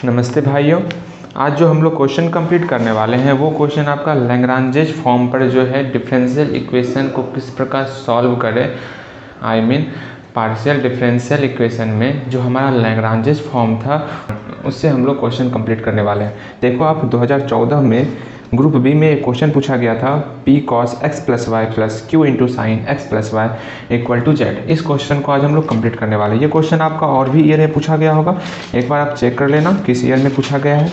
नमस्ते भाइयों। आज जो हम लोग क्वेश्चन कंप्लीट करने वाले हैं वो क्वेश्चन आपका लैग्रांजेज फॉर्म पर जो है डिफरेंशियल इक्वेशन को किस प्रकार सॉल्व करें। पार्शियल डिफरेंशियल इक्वेशन में जो हमारा लैग्रांजेज फॉर्म था उससे हम लोग क्वेश्चन कंप्लीट करने वाले हैं। देखो आप 2014 में ग्रुप बी में एक क्वेश्चन पूछा गया था p cos x plus Y plus Q into sine x plus Y equal to Z. इस क्वेश्चन को आज हम लोग कंप्लीट करने वाले हैं। ये क्वेश्चन आपका और भी ईयर में पूछा गया होगा, एक बार आप चेक कर लेना किस ईयर में पूछा गया है।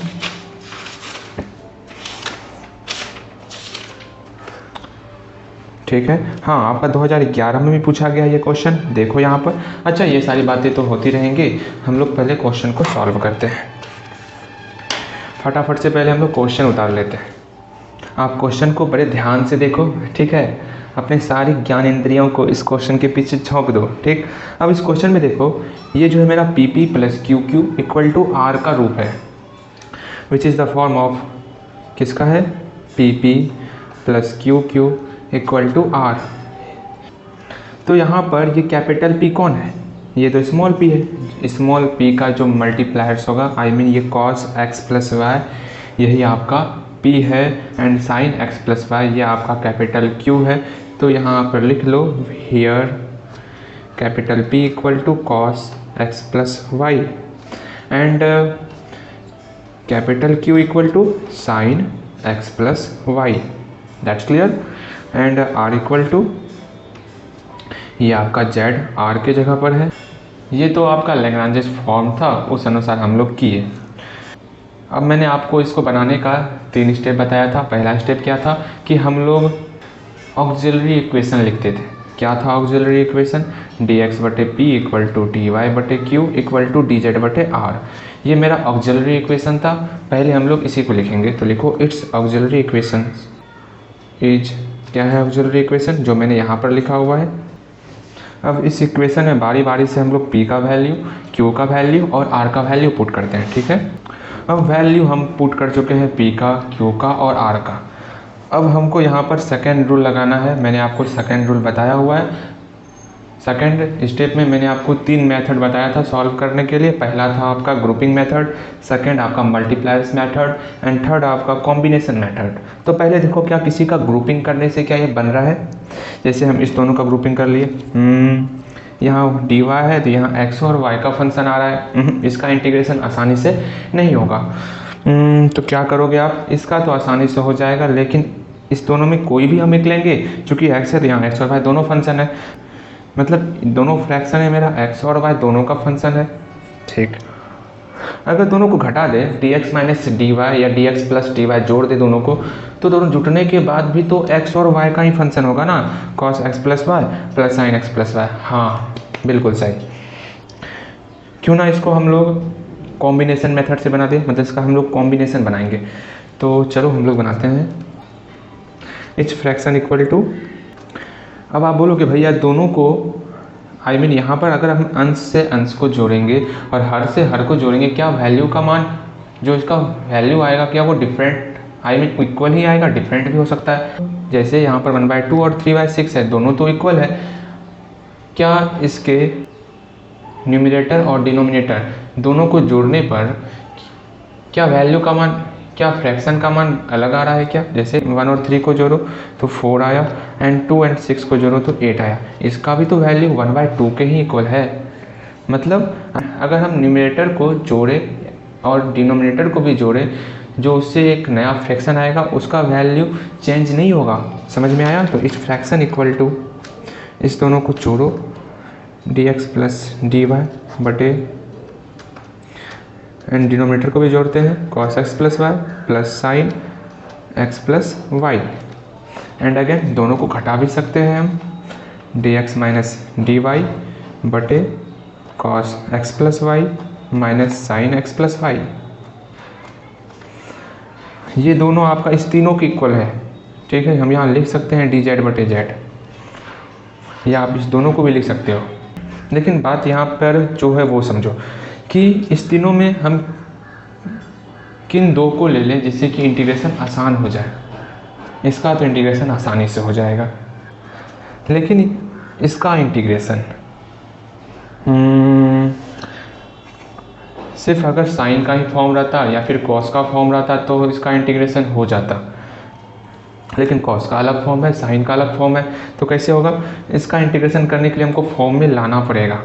ठीक है, हाँ आपका 2011 में भी पूछा गया ये क्वेश्चन। देखो यहाँ पर। अच्छा, ये सारी बातें तो होती रहेंगी, हम लोग पहले क्वेश्चन को सॉल्व करते हैं। फटाफट से पहले हम लोग क्वेश्चन उतार लेते हैं। आप क्वेश्चन को बड़े ध्यान से देखो, ठीक है। अपने सारी ज्ञान इंद्रियों को इस क्वेश्चन के पीछे झोंक दो, ठीक। अब इस क्वेश्चन में देखो, ये जो है मेरा P P plus Q Q equal to R का रूप है, which is the form of किसका है, P P plus Q Q equal to R. तो यहाँ पर ये कैपिटल पी कौन है, ये तो स्मॉल पी है। स्मॉल पी का जो मल्टीप्लायर्स होगा, आई मीन ये कॉस एक्स प्लस वाई यही आपका p है, and sine x plus Y ये आपका कैपिटल Q है। तो यहाँ पर लिख लो here capital P equal to cos x plus Y and capital Q equal to sine x plus Y. That's clear. And R equal to ये आपका Z R के जगह पर है। ये तो आपका लैग्रांजेस फॉर्म था, उस अनुसार हम लोग किए। अब मैंने आपको इसको बनाने का 3 स्टेप बताया था। पहला स्टेप क्या था कि हम लोग ऑक्सिलरी इक्वेशन लिखते थे। क्या था ऑक्सिलरी इक्वेशन, dx बटे p equal to d Y बटे q equal to d z बटे आर। ये मेरा ऑक्सिलरी इक्वेशन था। पहले हम लोग इसी को लिखेंगे। तो लिखो इट्स ऑक्सिलरी इक्वेशन इज, क्या है ऑक्सिलरी इक्वेशन, जो मैंने यहाँ पर लिखा हुआ है। अब इस इक्वेशन में बारी बारी से हम लोग p का वैल्यू, q का वैल्यू और r का वैल्यू पुट करते हैं, ठीक है। अब वैल्यू हम पुट कर चुके हैं p का, q का और r का। अब हमको यहाँ पर सेकेंड रूल लगाना है। मैंने आपको सेकेंड रूल बताया हुआ है। सेकेंड स्टेप में मैंने आपको 3 मेथड बताया था सॉल्व करने के लिए। पहला था आपका ग्रुपिंग मेथड, सेकेंड आपका मल्टीप्लायर्स मेथड एंड थर्ड आपका कॉम्बिनेशन मेथड। तो पहले देखो क्या किसी का ग्रुपिंग करने से क्या ये बन रहा है। जैसे हम इस दोनों का ग्रुपिंग कर लिए, यहाँ dy है तो यहाँ x और y का फंक्शन आ रहा है। इसका इंटीग्रेशन आसानी से नहीं होगा। तो क्या करोगे आप, इसका तो आसानी से हो जाएगा, लेकिन इस दोनों में कोई भी हम एक लेंगे। चूँकि x है तो यहाँ x और y दोनों फंक्शन है, मतलब दोनों फ्रैक्शन है मेरा, x और y दोनों का फंक्शन है, ठीक। अगर दोनों को घटा दे, dx माइनस डी वाई या dx प्लस डी वाई जोड़ दे दोनों को, तो दोनों जुटने के बाद भी तो x और y का ही फंक्शन होगा ना, cos x plus Y plus sine x plus Y. हाँ बिल्कुल सही। क्यों ना इसको हम लोग कॉम्बिनेशन मेथड से बना दें, मतलब इसका हम लोग कॉम्बिनेशन बनाएंगे। तो चलो हम लोग बनाते हैं। इट्स फ्रैक्शन इक्वल टू, अब आप बोलोगे भैया दोनों को, आई मीन यहाँ पर अगर हम अंश से अंश को जोड़ेंगे और हर से हर को जोड़ेंगे, क्या वैल्यू का मान जो इसका वैल्यू आएगा क्या वो डिफरेंट, आई मीन इक्वल ही आएगा, डिफरेंट भी हो सकता है। जैसे यहाँ पर 1/2 और 3/6 है, दोनों तो इक्वल है। क्या इसके न्यूमरेटर और डिनोमिनेटर दोनों को जोड़ने पर क्या वैल्यू का मान, क्या फ्रैक्शन का मान अलग आ रहा है क्या। जैसे 1 और 3 को जोड़ो तो 4 आया, एंड 2 और 6 को जोड़ो तो 8 आया। इसका भी तो वैल्यू 1/2 के ही इक्वल है। मतलब अगर हम न्यूमरेटर को जोड़े और डिनोमिनेटर को भी जोड़े, जो उससे एक नया फ्रैक्शन आएगा उसका वैल्यू चेंज नहीं होगा। समझ में आया। तो इस फ्रैक्शन इक्वल टू, इस दोनों को जोड़ो, dx प्लस dy बटे, एंड डिनोमिनेटर को भी जोड़ते हैं, cos x plus Y plus sine x plus Y. And again दोनों को घटा भी सकते हैं हम, dx माइनस डी वाई बटे cos x plus Y minus sine x plus Y. ये दोनों आपका इस तीनों के इक्वल है, ठीक है। हम यहाँ लिख सकते हैं dz बटे z, या आप इस दोनों को भी लिख सकते हो। लेकिन बात यहाँ पर जो है वो समझो कि इस तीनों में हम किन दो को ले लें जिससे कि इंटीग्रेशन आसान हो जाए। इसका तो इंटीग्रेशन आसानी से हो जाएगा, लेकिन इसका इंटीग्रेशन सिर्फ अगर साइन का ही फॉर्म रहता या फिर कॉस का फॉर्म रहता तो इसका इंटीग्रेशन हो जाता, लेकिन कॉस का अलग फॉर्म है, साइन का अलग फॉर्म है, तो कैसे होगा? इसका इंटीग्रेशन करने के लिए हमको फॉर्म में लाना पड़ेगा।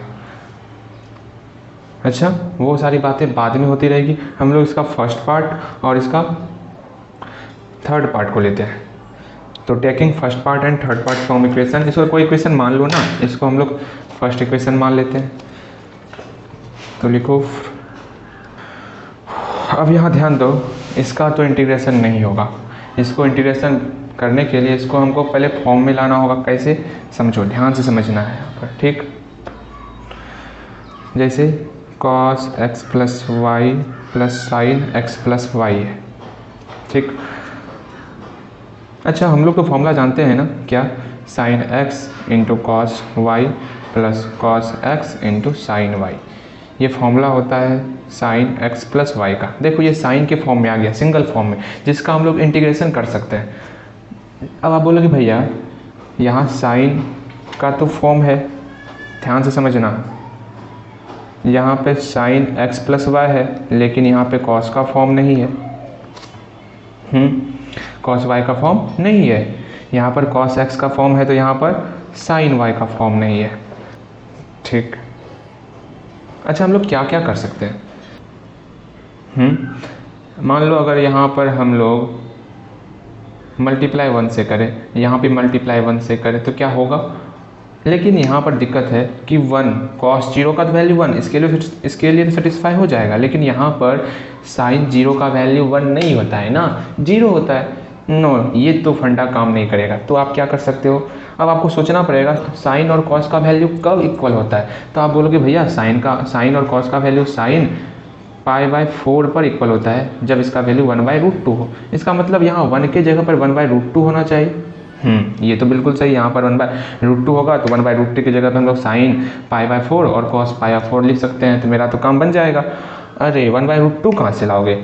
अच्छा, वो सारी बातें बाद में होती रहेगी, हम लोग इसका फर्स्ट पार्ट और इसका थर्ड पार्ट को लेते हैं। तो taking first part and third part from equation, इसको कोई इक्वेशन मान लो ना, इसको हम लोग फर्स्ट इक्वेशन मान लेते हैं। तो लिखो, अब यहाँ ध्यान दो, इसका तो इंटीग्रेशन नहीं होगा, इसको इंटीग्रेशन करने के लिए इसको हमको पहले फॉर्म में लाना होगा। कैसे? समझो, ध्यान से समझना है यहाँ पर, ठीक। जैसे cos x plus Y plus sine x plus Y है, ठीक। अच्छा, हम लोग तो फॉर्मूला जानते हैं ना, क्या? Sine x into cos Y plus cos X into sine Y, ये फॉर्मूला होता है साइन x प्लस वाई का। देखो, ये साइन के फॉर्म में आ गया, सिंगल फॉर्म में, जिसका हम लोग इंटीग्रेशन कर सकते हैं। अब आप बोलोगे भैया यहाँ साइन का तो फॉर्म है, ध्यान से समझना, यहाँ पे साइन x प्लस वाई है, लेकिन यहाँ पे कॉस का फॉर्म नहीं है। कॉस वाई का फॉर्म नहीं है, यहाँ पर कॉस x का फॉर्म है, तो यहाँ पर साइन y का फॉर्म नहीं है, ठीक। अच्छा, हम लोग क्या क्या कर सकते हैं? मान लो अगर यहाँ पर हम लोग मल्टीप्लाई 1 से करें, यहाँ पे मल्टीप्लाई 1 से करें तो क्या होगा? लेकिन यहाँ पर दिक्कत है कि 1 cos 0 का वैल्यू 1, इसके लिए तो सेटिस्फाई हो जाएगा, लेकिन यहाँ पर साइन 0 का वैल्यू 1 नहीं होता है ना, 0 होता है। नो, ये तो फंडा काम नहीं करेगा। तो आप क्या कर सकते हो? अब आपको सोचना पड़ेगा साइन और कॉस का वैल्यू कब इक्वल होता है। तो आप बोलोगे भैया साइन और कॉस का वैल्यू साइन π/4 पर इक्वल होता है जब इसका वैल्यू 1/√2 हो। इसका मतलब यहाँ 1 के जगह पर 1/√2 होना चाहिए। ये तो बिल्कुल सही, यहाँ पर 1/√2 होगा, तो 1/√2 की जगह पर हम लोग साइन π/4 और कॉस π/4 लिख सकते हैं, तो मेरा तो काम बन जाएगा। अरे 1/√2 कहाँ से लाओगे?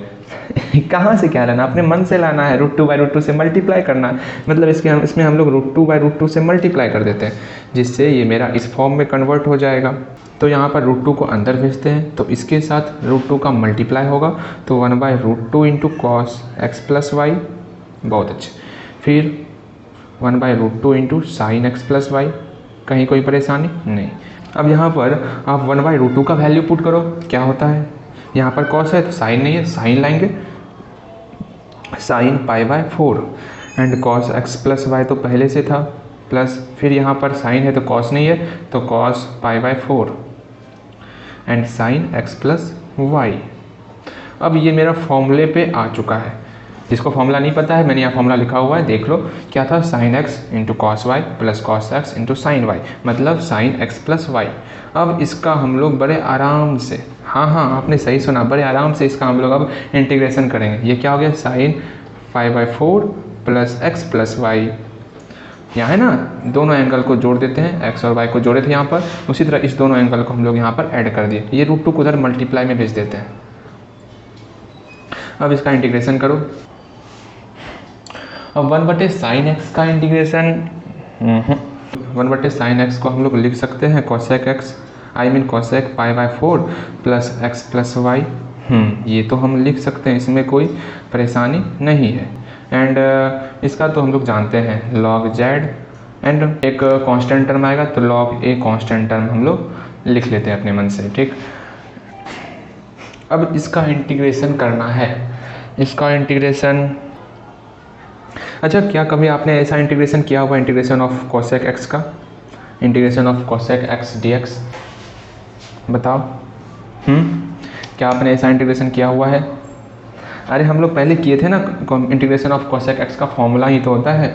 कहाँ से क्या लाना? अपने मन से लाना है, √2/√2 से मल्टीप्लाई करना है। मतलब इसमें हम लोग √2/√2 से मल्टीप्लाई कर देते हैं, जिससे ये मेरा इस फॉर्म में कन्वर्ट हो जाएगा। तो यहाँ पर √2 को अंदर भेजते हैं, तो इसके साथ √2 का मल्टीप्लाई होगा, तो 1/√2 into cos x plus Y, बहुत अच्छे। फिर 1/√2 into sine x plus Y, कहीं कोई परेशानी नहीं। अब यहाँ पर आप 1/√2 का वैल्यू पुट करो, क्या होता है? यहाँ पर कॉस है तो साइन नहीं है, साइन लाएंगे, sine π/4 and cos x plus y तो पहले से था, प्लस फिर यहाँ पर साइन है तो कॉस नहीं है, तो cos π/4 and sine x plus Y. अब ये मेरा फॉर्मूले पे आ चुका है। जिसको फॉर्मूला नहीं पता है, मैंने यहाँ फॉर्मूला लिखा हुआ है, देख लो क्या था, sine X into cos Y plus cos X into sine Y, मतलब साइन एक्स प्लस वाई। अब इसका हम लोग बड़े आराम से, हाँ आपने सही सुना, बड़े आराम से इसका हम लोग अब इंटीग्रेशन करेंगे। ये क्या हो गया? Sine π/4 plus x plus y, यहाँ है ना, दोनों एंगल को जोड़ देते हैं, एक्स और वाई को जोड़े थे यहाँ पर, उसी तरह इस दोनों एंगल को हम लोग यहाँ पर ऐड कर दिए। ये √2 को उधर मल्टीप्लाई में भेज देते हैं। अब इसका इंटीग्रेशन करो। अब 1/sin x का इंटीग्रेशन, 1/sin x को हम लोग लिख सकते हैं cosec x, cosec π/4 plus x plus Y. ये तो हम लिख सकते हैं, इसमें कोई परेशानी नहीं है। एंड इसका तो हम लोग जानते हैं log z, एंड एक कांस्टेंट टर्म आएगा तो log a कांस्टेंट टर्म हम लोग लिख लेते हैं अपने मन से, ठीक। अब इसका इंटीग्रेशन करना है, इसका इंटीग्रेशन। अच्छा, क्या कभी आपने ऐसा इंटीग्रेशन किया हुआ, इंटीग्रेशन ऑफ cosec x का, integration of cosec x dx? बताओ, क्या आपने ऐसा इंटीग्रेशन किया हुआ है? अरे हम लोग पहले किए थे ना, इंटीग्रेशन ऑफ cosec x का फॉर्मूला ही तो होता है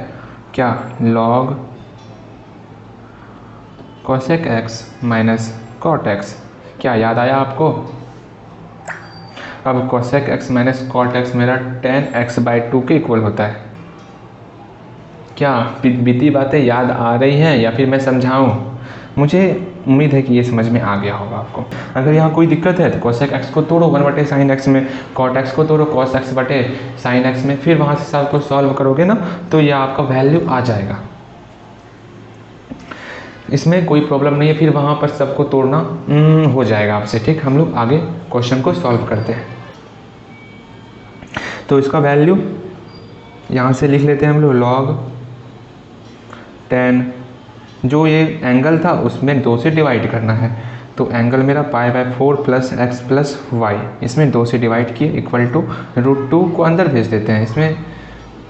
क्या, log cosec x minus cot x। क्या याद आया आपको? अब cosec x minus cot x मेरा tan x/2 के इक्वल होता है। क्या बीती बातें याद आ रही हैं या फिर मैं समझाऊं? मुझे उम्मीद है कि ये समझ में आ गया होगा आपको। अगर यहाँ कोई दिक्कत है तो cosec x को तोड़ो 1/sin x में, cot x को तोड़ो cos x/sin x में, फिर वहाँ से सब को सॉल्व करोगे ना तो ये आपका वैल्यू आ जाएगा। इसमें कोई प्रॉब्लम नहीं है, फिर वहाँ पर सबको तोड़ना हो जाएगा आपसे। ठीक, हम लोग आगे क्वेश्चन को सॉल्व करते हैं। तो इसका वैल्यू यहाँ से लिख लेते हैं हम लोग, log 10, जो ये एंगल था उसमें 2 से डिवाइड करना है, तो एंगल मेरा π/4 + x + y, इसमें 2 से डिवाइड किए इक्वल टू √2 को अंदर भेज देते हैं। इसमें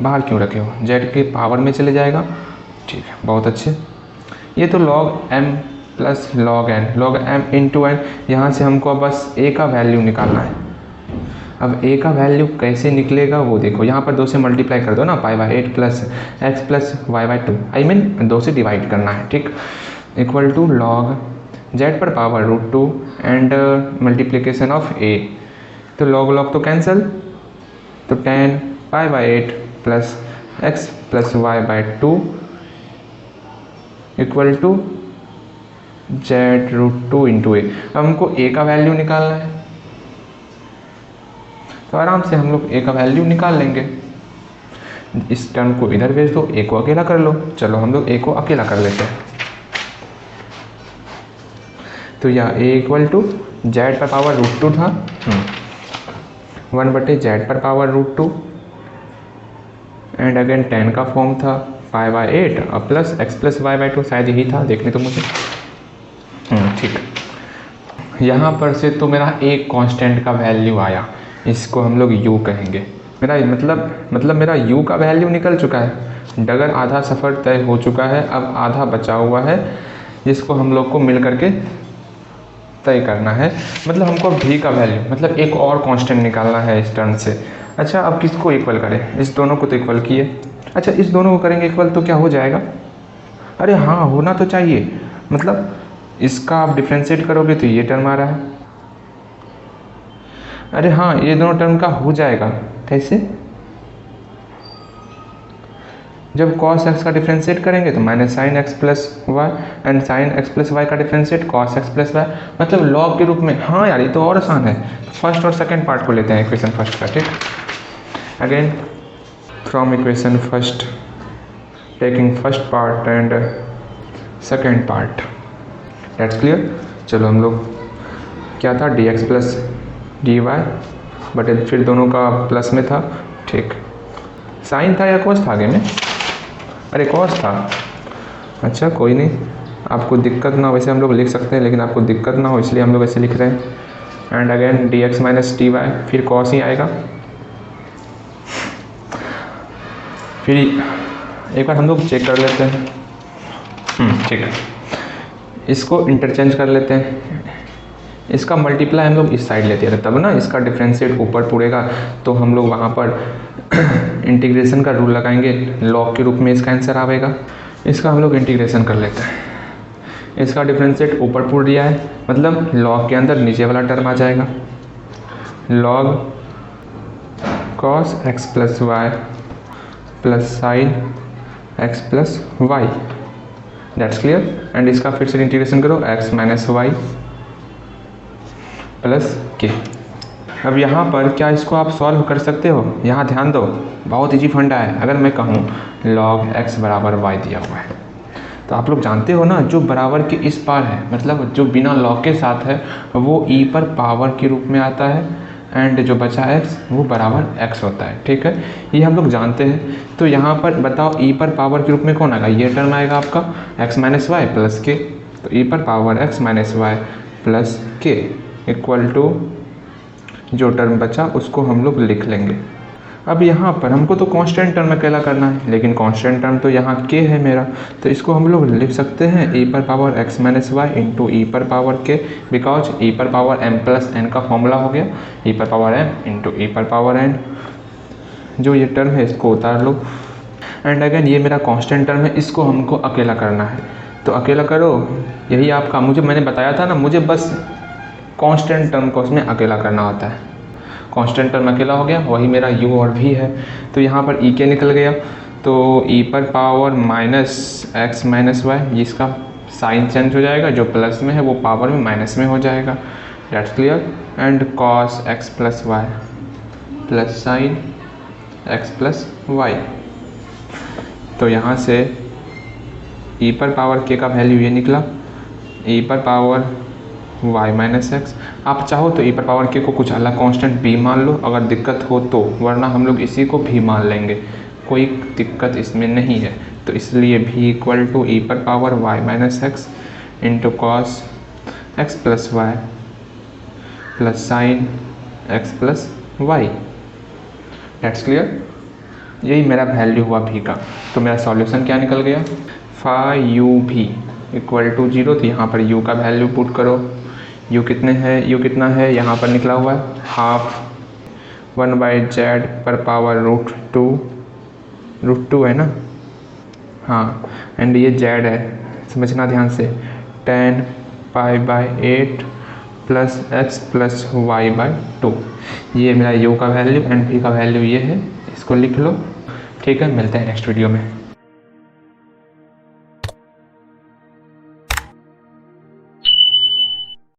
बाहर क्यों रखे हो, z के पावर में चले जाएगा। ठीक है, बहुत अच्छे। ये तो log m + log m into n, यहाँ से हमको बस a का वैल्यू निकालना है। अब a का वैल्यू कैसे निकलेगा वो देखो, यहाँ पर 2 से मल्टीप्लाई कर दो ना, π/8 + x + y/2, आई मीन 2 से डिवाइड करना है। ठीक, इक्वल टू log z पर power √2 and multiplication of a, तो log तो कैंसिल, तो 10 π/8 + x + y/2 equal to z √2 into a। अब हमको a का वैल्यू निकालना है, तो आराम से हम लोग a का वैल्यू निकाल लेंगे। इस टर्म को इधर भेज दो, a को अकेला कर लो। चलो हम लोग a को अकेला कर लेते हैं। तो यह a इक्वल टू z पर पावर √2 था, 1/z पर पावर √2 एंड अगेन 10 का फॉर्म था, π/8 और प्लस x + y/2, शायद यही था, देखने तो मुझे। ठीक, यहाँ पर से तो मेरा एक कांस्टेंट का वैल्यू आया, इसको हम लोग u कहेंगे। मेरा मतलब मेरा u का वैल्यू निकल चुका है। डगर आधा सफ़र तय हो चुका है, अब आधा बचा हुआ है जिसको हम लोग को मिल करके तय करना है। मतलब हमको v का वैल्यू, मतलब एक और कांस्टेंट निकालना है इस टर्म से। अच्छा, अब किसको इक्वल करें, इस दोनों को तो इक्वल किए। अच्छा, इस दोनों को करेंगे इक्वल तो क्या हो जाएगा, अरे हाँ होना तो चाहिए, मतलब इसका आप डिफ्रेंशिएट करोगे तो ये टर्म आ रहा है। अरे हाँ, ये दोनों टर्म का हो जाएगा। कैसे, जब cos x का डिफ्रेंशिएट करेंगे तो -sin x + y and sin x + y का डिफ्रेंशिएट cos x + y, मतलब log के रूप में। हाँ यार, ये तो और आसान है। फर्स्ट और सेकंड पार्ट को लेते हैं इक्वेशन फर्स्ट का। ठीक, again from equation first taking first part and second part, that's clear. चलो हम लोग क्या था, dx + dy, बट फिर दोनों का प्लस में था। ठीक, साइन था या कॉस था आगे में, अरे कॉस था। अच्छा कोई नहीं, आपको दिक्कत ना हो, वैसे हम लोग लिख सकते हैं, लेकिन आपको दिक्कत ना हो इसलिए हम लोग ऐसे लिख रहे हैं। एंड अगेन dx - dy, फिर कॉस ही आएगा। फिर एक बार हम लोग चेक कर लेते हैं। ठीक है, इसको इंटरचेंज कर लेते हैं। इसका मल्टीप्लाई हम लोग इस साइड लेते हैं, तब ना इसका डिफ्रेंशिएट ऊपर पुड़ेगा, तो हम लोग वहाँ पर इंटीग्रेशन का रूल लगाएंगे, लॉग के रूप में इसका आंसर आएगा। इसका हम लोग इंटीग्रेशन कर लेते हैं। इसका डिफ्रेंशिएट ऊपर पुड़ दिया है, मतलब लॉग के अंदर नीचे वाला टर्म आ जाएगा, log cos x + y + sin x + y, that's clear. And इसका फिर से इंटीग्रेशन करो, x - y + k। अब यहाँ पर क्या इसको आप सॉल्व कर सकते हो, यहाँ ध्यान दो, बहुत इजी फंडा है। अगर मैं कहूँ log x = y दिया हुआ है, तो आप लोग जानते हो ना, जो बराबर के इस पार है, मतलब जो बिना लॉग के साथ है वो e पर पावर के रूप में आता है, एंड जो बचा x वो बराबर x होता है। ठीक है, ये हम लोग जानते हैं। तो यहाँ पर बताओ e पर पावर के रूप में कौन आएगा, ये टर्म आएगा आपका x - y + k, तो e पर power x - y + k equal to जो टर्म बचा उसको हम लोग लिख लेंगे। अब यहाँ पर हमको तो कांस्टेंट टर्म अकेला करना है, लेकिन कांस्टेंट टर्म तो यहाँ k है मेरा, तो इसको हम लोग लिख सकते हैं e पर power x - y into e पर पावर k, बिकॉज e पर पावर m + n का फॉर्मूला हो गया, e पर पावर m इंटू e पर पावर n। जो ये टर्म है इसको उतार लो, एंड अगेन ये मेरा कांस्टेंट टर्म है, इसको हमको अकेला करना है, तो अकेला करो। यही आपका, मुझे मैंने बताया था ना, मुझे बस कांस्टेंट टर्म को उसमें अकेला करना होता है। कांस्टेंट टर्म अकेला हो गया, वही मेरा u और v है, तो यहाँ पर e के निकल गया, तो e पर पावर -x - y, जिसका साइन चेंज हो जाएगा, जो प्लस में है वो पावर में माइनस में हो जाएगा, that's clear. And cos x + y + sin x + y, तो यहाँ से ई पर पावर के का वैल्यू ये निकला, ई पर पावर वाई माइनस एक्स। आप चाहो तो ई पर पावर के को कुछ अलग कांस्टेंट भी मान लो अगर दिक्कत हो तो, वरना हम लोग इसी को भी मान लेंगे, कोई दिक्कत इसमें नहीं है। तो इसलिए भी इक्वल टू ई पर power Y minus X into cos x plus Y plus sine x plus Y. That's clear. यही मेरा वैल्यू हुआ भी का। तो मेरा सॉल्यूशन क्या निकल गया, फाई यू भी इक्वल टू 0। तो यहाँ पर u का वैल्यू पुट करो, u कितने है, u कितना है यहाँ पर निकला हुआ है हाफ 1/z पर पावर रूट टू है ना, हाँ, एंड ये z है, समझना ध्यान से, 10 π/8 प्लस x प्लस y/2। ये मेरा u का वैल्यू एंड v का वैल्यू ये है, इसको लिख लो। ठीक है, मिलते हैं नेक्स्ट वीडियो में।